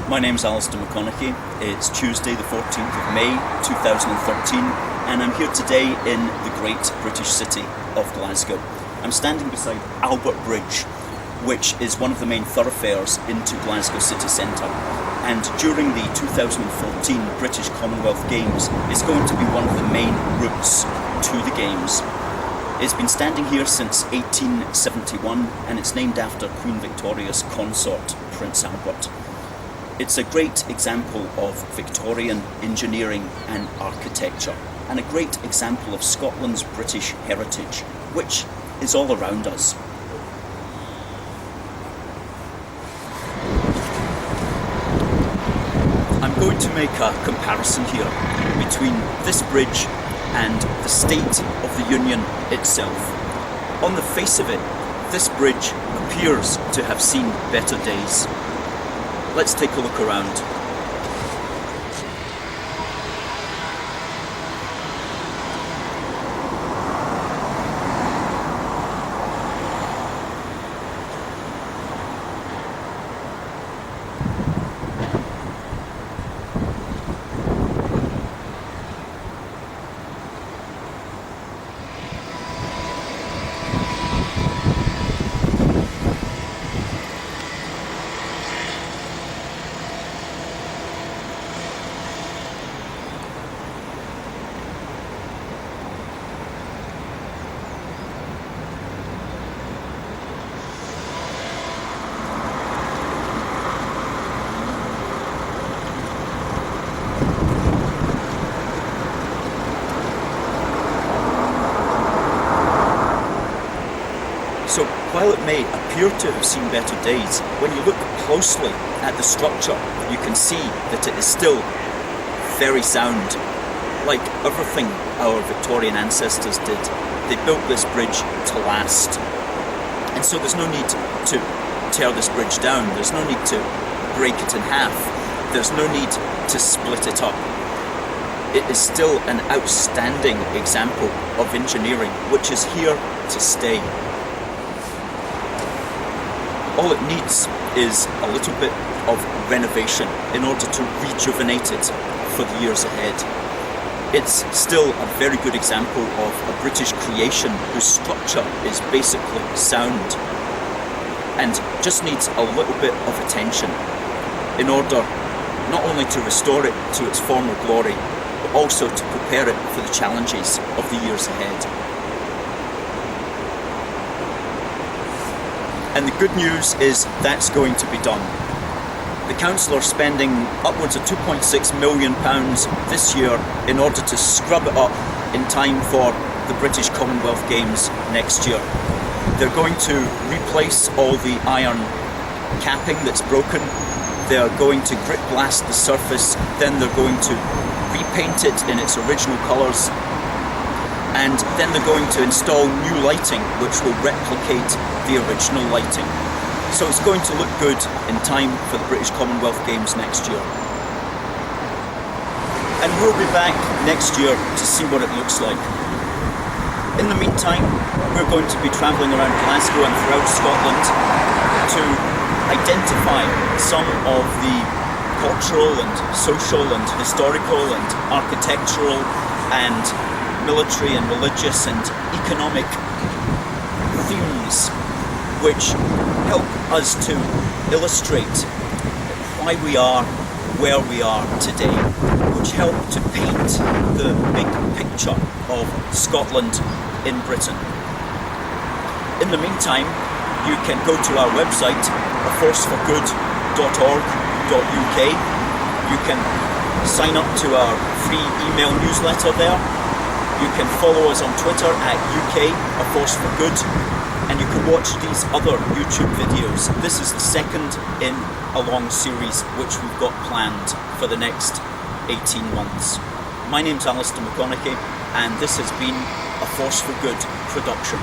My name's Alistair McConnachie. It's Tuesday the 14th of May 2013 and I'm here today in the great British city of Glasgow. I'm standing beside Albert Bridge, which is one of the main thoroughfares into Glasgow city centre, and during the 2014 British Commonwealth Games it's going to be one of the main routes to the Games. It's been standing here since 1871 and it's named after Queen Victoria's consort, Prince Albert. It's a great example of Victorian engineering and architecture, and a great example of Scotland's British heritage, which is all around us. I'm going to make a comparison here between this bridge and the State of the Union itself. On the face of it, this bridge appears to have seen better days. Let's take a look around. So while it may appear to have seen better days, when you look closely at the structure, you can see that it is still very sound. Like everything our Victorian ancestors did, they built this bridge to last. And so there's no need to tear this bridge down, there's no need to break it in half, there's no need to split it up. It is still an outstanding example of engineering, which is here to stay. All it needs is a little bit of renovation in order to rejuvenate it for the years ahead. It's still a very good example of a British creation whose structure is basically sound and just needs a little bit of attention in order not only to restore it to its former glory, but also to prepare it for the challenges of the years ahead. And the good news is that's going to be done. The council are spending upwards of £2.6 million this year in order to scrub it up in time for the British Commonwealth Games next year. They're going to replace all the iron capping that's broken. They're going to grit blast the surface, then they're going to repaint it in its original colours, and then they're going to install new lighting which will replicate the original lighting. So it's going to look good in time for the British Commonwealth Games next year. And we'll be back next year to see what it looks like. In the meantime, we're going to be travelling around Glasgow and throughout Scotland to identify some of the cultural and social and historical and architectural and military and religious and economic themes which help us to illustrate why we are where we are today, which help to paint the big picture of Scotland in Britain. In the meantime, you can go to our website, aforceforgood.org.uk. You can sign up to our free email newsletter there. You can follow us on Twitter at UK A Force for Good, and you can watch these other YouTube videos. This is the second in a long series which we've got planned for the next 18 months. My name's Alistair McConnachie, and this has been A Force for Good production.